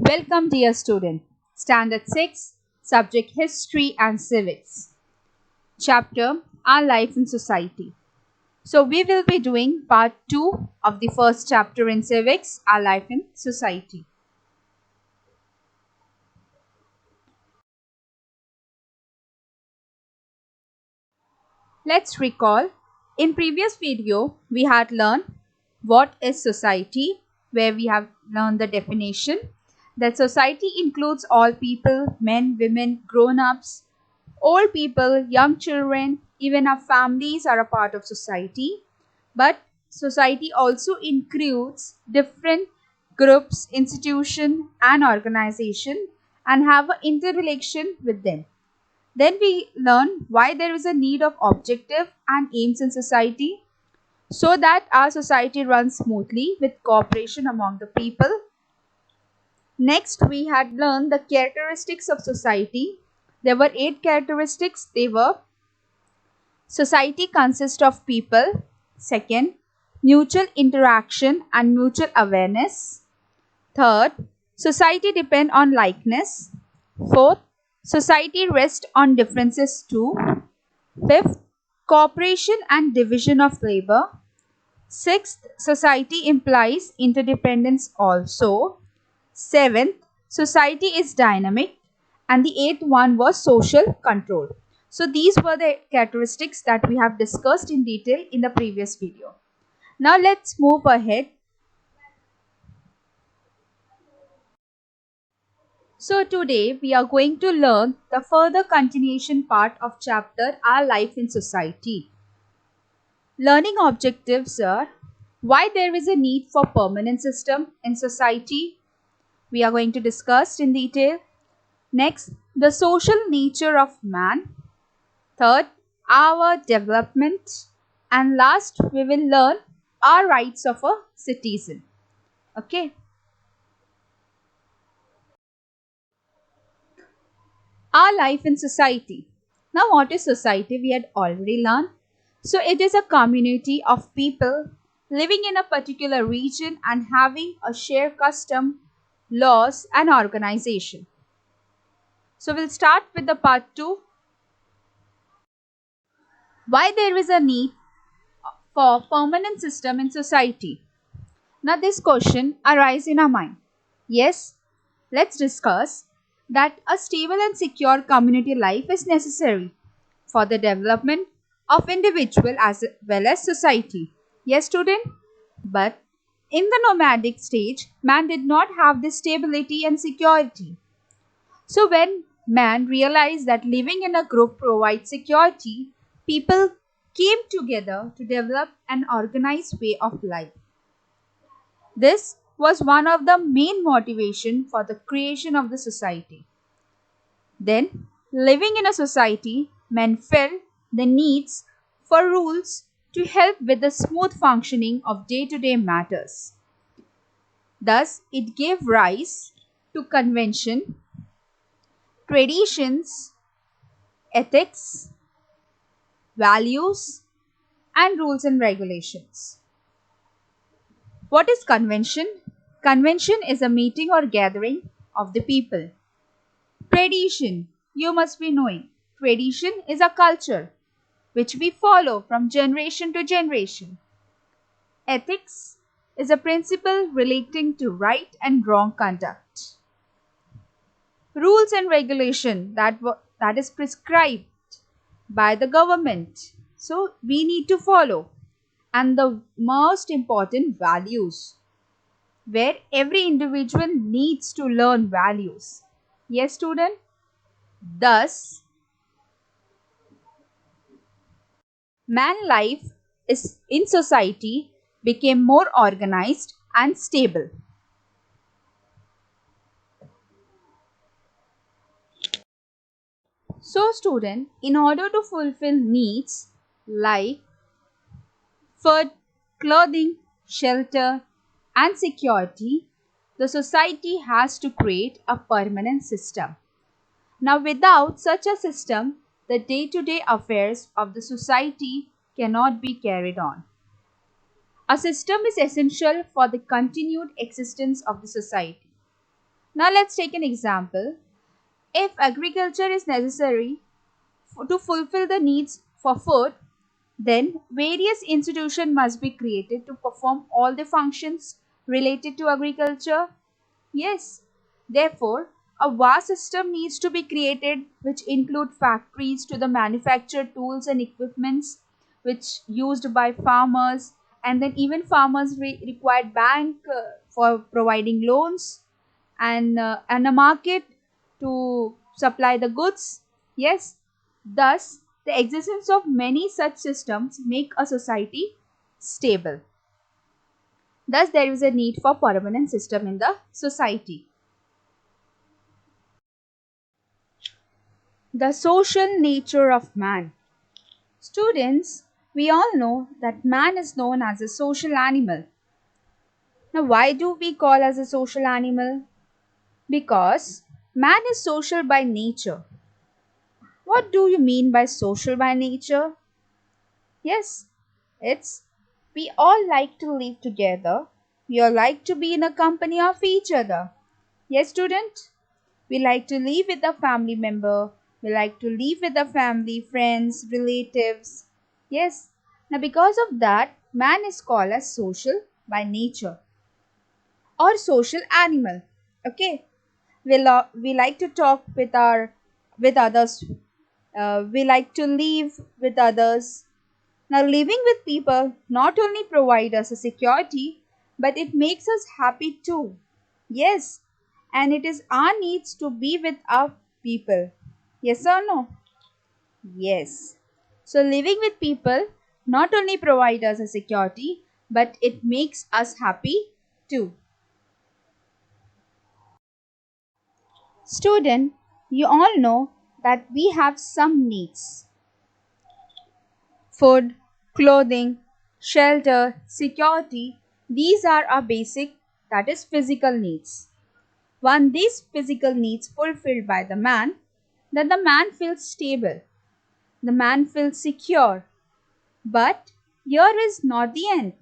Welcome, dear student. Standard 6, Subject History and Civics. Chapter Our Life in Society. So, we will be doing part 2 of the first chapter in Civics, Our Life in Society. Let's recall. In previous video, we had learned what is society, where we have learned the definition. That society includes all people, men, women, grown-ups, old people, young children, even our families are a part of society. But society also includes different groups, institution and organization and have an interrelation with them. Then we learn why there is a need of objective and aims in society so that our society runs smoothly with cooperation among the people. Next, we had learned the characteristics of society. There were 8 characteristics. They were: society consists of people. Second, mutual interaction and mutual awareness. Third, society depend on likeness. Fourth, society rests on differences too. Fifth, cooperation and division of labor. Sixth, society implies interdependence also. Seventh, society is dynamic. And the eighth one was social control. So these were the characteristics that we have discussed in detail in the previous video. Now let's move ahead. So today we are going to learn the further continuation part of chapter Our Life in Society. Learning objectives are: why there is a need for permanent system in society. We are going to discuss in detail. Next, the social nature of man. Third, our development. And last, we will learn our rights of a citizen. Okay. Our life in society. Now, what is society? We had already learned. So, it is a community of people living in a particular region and having a shared custom, laws and organization. So, we'll start with the part 2. Why there is a need for permanent system in society. Now this question arises in our mind. Yes, let's discuss that a stable and secure community life is necessary for the development of individual as well as society. Yes, student? But in the nomadic stage, man did not have this stability and security. So when man realized that living in a group provides security, people came together to develop an organized way of life. This was one of the main motivation for the creation of the society. Then, living in a society, men felt the needs for rules to help with the smooth functioning of day-to-day matters. Thus, it gave rise to convention, traditions, ethics, values, and rules and regulations. What is convention? Convention is a meeting or gathering of the people. Tradition, you must be knowing. Tradition is a culture which we follow from generation to generation. Ethics is a principle relating to right and wrong conduct. Rules and regulation that is prescribed by the government. So we need to follow. And the most important, values, where every individual needs to learn values. Yes, student? Thus, man life is in society became more organized and stable. So, student, in order to fulfill needs like food, clothing, shelter, and security, the society has to create a permanent system. Now, without such a system, the day-to-day affairs of the society cannot be carried on. A system is essential for the continued existence of the society. Now let's take an example. If agriculture is necessary to fulfill the needs for food, then various institutions must be created to perform all the functions related to agriculture. Yes, therefore, a vast system needs to be created which include factories to the manufacture tools and equipments which used by farmers, and then even farmers required bank for providing loans, and a market to supply the goods. Yes, thus the existence of many such systems make a society stable. Thus there is a need for permanent system in the society. The social nature of man. Students, we all know that man is known as a social animal. Now, why do we call as a social animal? Because man is social by nature. What do you mean by social by nature? Yes, it's we all like to live together. We all like to be in a company of each other. Yes, student? We like to live with a family member. We like to live with a family, friends, relatives. Yes. Now, because of that, man is called as social by nature or social animal. Okay. We like to talk with others. We like to live with others. Now, living with people not only provide us a security, but it makes us happy too. Yes, and it is our needs to be with our people. Yes or no? Yes. So, living with people not only provide us a security, but it makes us happy too. Student, you all know that we have some needs: food, clothing, shelter, security. These are our basic, that is, physical needs. Once these physical needs fulfilled by the man, then the man feels stable, the man feels secure. But here is not the end.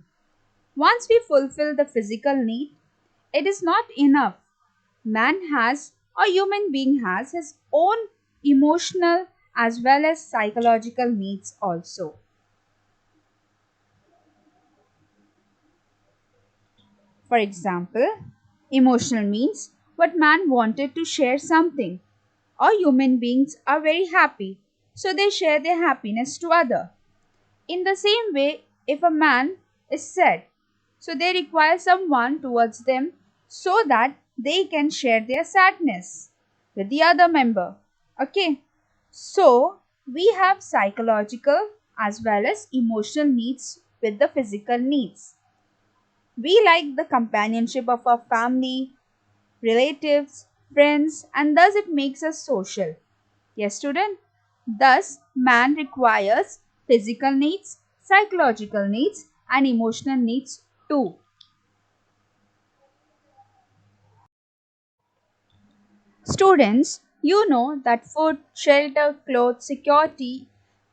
Once we fulfill the physical need, it is not enough. Man has, or human being has, his own emotional as well as psychological needs also. For example, emotional means what man wanted to share something, or human beings are very happy, so they share their happiness to other. In the same way, if a man is sad, so they require someone towards them so that they can share their sadness with the other member. Okay, so we have psychological as well as emotional needs with the physical needs. We like the companionship of our family, relatives, friends, and thus it makes us social. Yes, student? Thus, man requires physical needs, psychological needs, and emotional needs too. Students, you know that food, shelter, clothes, security,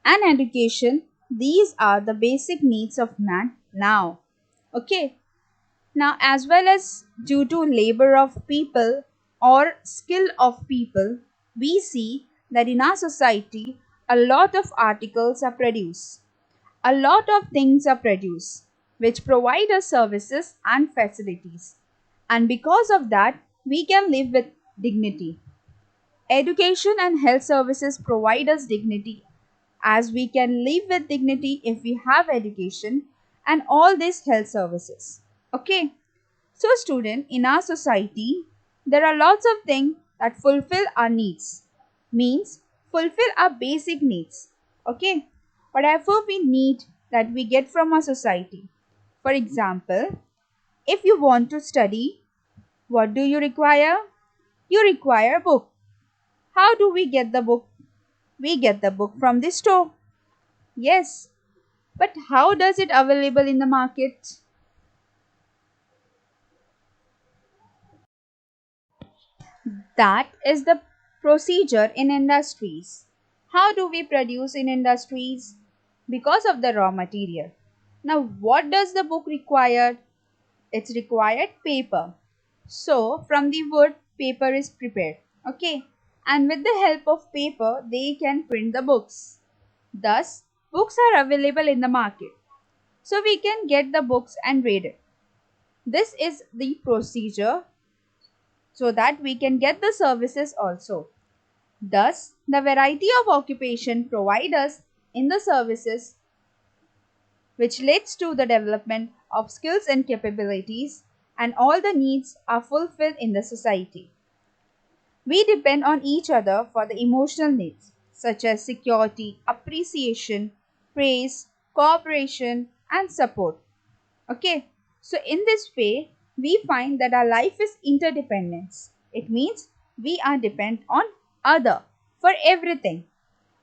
and education, these are the basic needs of man now. Okay, now, as well as due to labor of people or skill of people, we see that in our society a lot of articles are produced, a lot of things are produced which provide us services and facilities. And because of that, we can live with dignity. Education and health services provide us dignity, as we can live with dignity if we have education and all these health services. Okay. So, student, in our society, there are lots of things that fulfill our needs. Means fulfill our basic needs. Okay, whatever we need that we get from our society. For example, if you want to study, what do you require? You require a book. How do we get the book? We get the book from the store. Yes, but how does it available in the market? That is the procedure in industries. How do we produce in industries? Because of the raw material. Now, what does the book require? It's required paper. So, from the wood, paper is prepared. Okay, and with the help of paper, they can print the books. Thus, books are available in the market. So we can get the books and read it. This is the procedure so that we can get the services also. Thus, the variety of occupation provide us in the services which leads to the development of skills and capabilities, and all the needs are fulfilled in the society. We depend on each other for the emotional needs such as security, appreciation, praise, cooperation, and support. Okay, so in this way, we find that our life is interdependence. It means we are dependent on other for everything,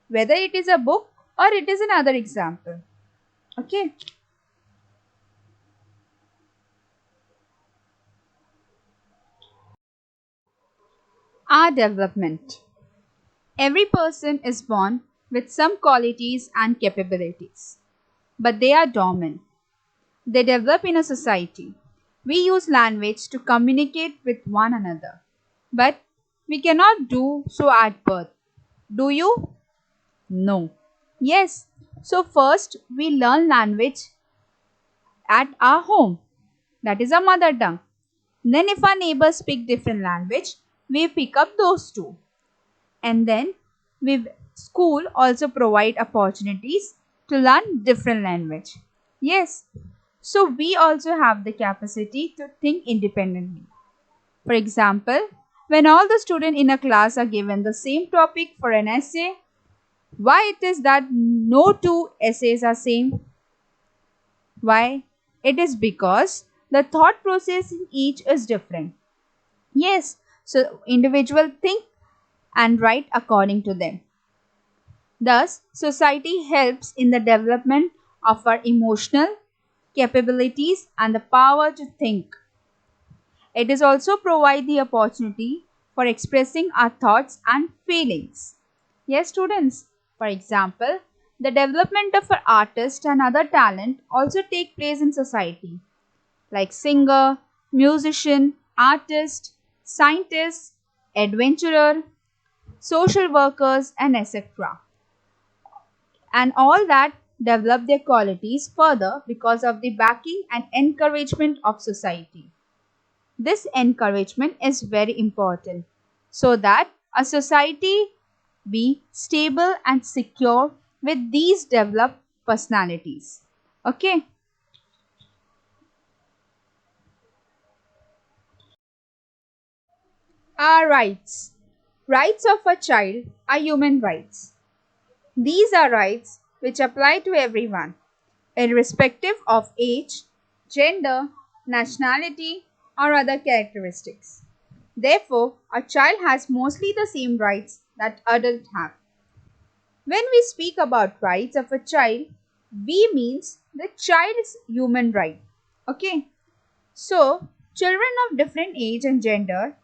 whether it is a book or it is another example. Okay. Our development. Every person is born with some qualities and capabilities, but they are dormant. They develop in a society. We use language to communicate with one another, but we cannot do so at birth. Do you? No. Yes. So, first we learn language at our home, that is our mother tongue. Then, if our neighbors speak different language, we pick up those two. And then, school also provide opportunities to learn different language. Yes. So, we also have the capacity to think independently. For example, when all the students in a class are given the same topic for an essay, why it is that no two essays are same? Why? It is because the thought process in each is different. Yes, so individual think and write according to them. Thus, society helps in the development of our emotional capabilities and the power to think. It is also provide the opportunity for expressing our thoughts and feelings. Yes, students. For example, the development of an artist and other talent also take place in society, like singer, musician, artist, scientist, adventurer, social workers, and etc. And all that develop their qualities further because of the backing and encouragement of society. This encouragement is very important so that a society be stable and secure with these developed personalities. Okay. Our rights. Rights of a child are human rights. These are rights which apply to everyone, irrespective of age, gender, nationality, or other characteristics. Therefore, a child has mostly the same rights that adults have. When we speak about rights of a child, we means the child's human right. Okay. So, children of different age and gender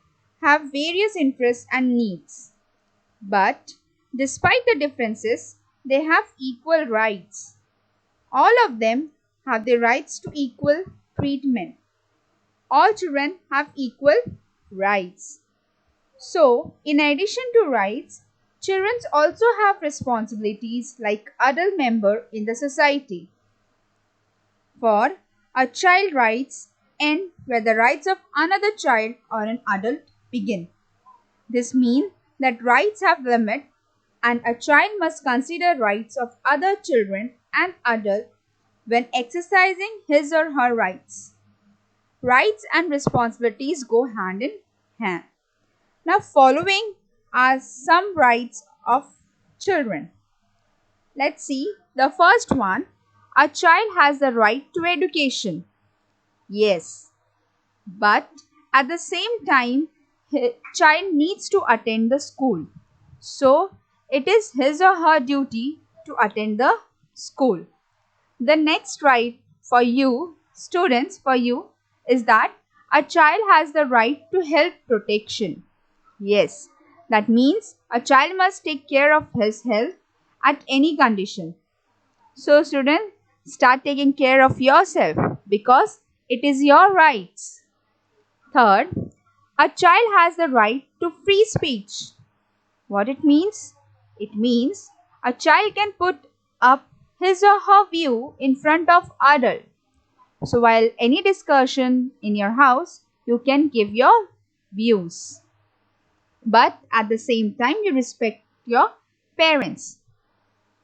have various interests and needs. But despite the differences, they have equal rights. All of them have the rights to equal treatment. All children have equal rights. So, in addition to rights, children also have responsibilities like adult member in the society. For a child rights end where the rights of another child or an adult begin. This means that rights have limit and a child must consider rights of other children and adults when exercising his or her rights. Rights and responsibilities go hand in hand. Now, following are some rights of children. Let's see the first one. A child has the right to education. Yes, but at the same time, child needs to attend the school. So, it is his or her duty to attend the school. The next right for you, students, for you, is that a child has the right to health protection. Yes, that means a child must take care of his health at any condition. So, students, start taking care of yourself because it is your rights. Third, A child has the right to free speech. What it means? It means a child can put up his or her view in front of adult. So while any discussion in your house, you can give your views. But at the same time, you respect your parents.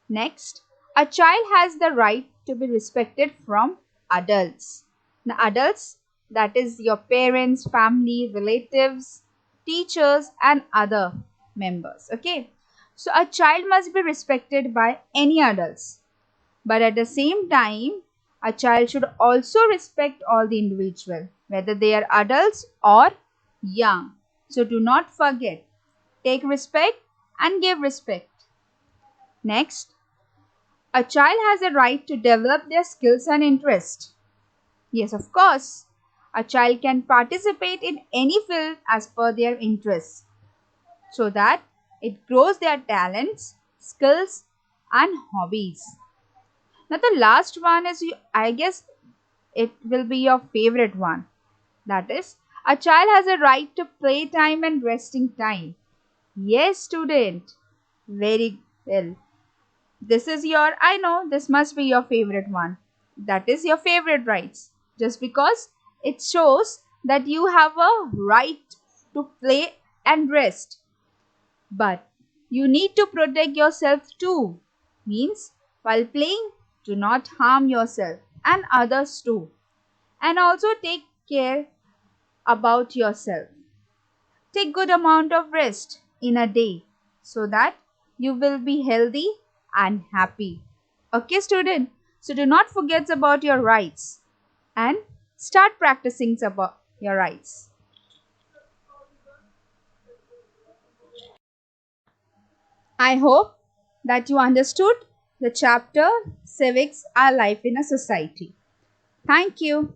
Next, a child has the right to be respected from adults. Now, adults, that is your parents, family, relatives, teachers, and other members. Okay, so a child must be respected by any adults, but at the same time, a child should also respect all the individual, whether they are adults or young. So do not forget, take respect and give respect. Next, a child has a right to develop their skills and interests. Yes, of course. A child can participate in any field as per their interests so that it grows their talents, skills, and hobbies. Now, the last one is, I guess, it will be your favorite one. That is, a child has a right to play time and resting time. Yes, student. Very well. This is your, I know this must be your favorite one. That is your favorite rights. Just because it shows that you have a right to play and rest. But you need to protect yourself too. Means while playing, do not harm yourself and others too. And also take care about yourself. Take good amount of rest in a day so that you will be healthy and happy. Okay, student? So do not forget about your rights and start practicing about your rights. I hope that you understood the chapter Civics, Our Life in a Society. Thank you.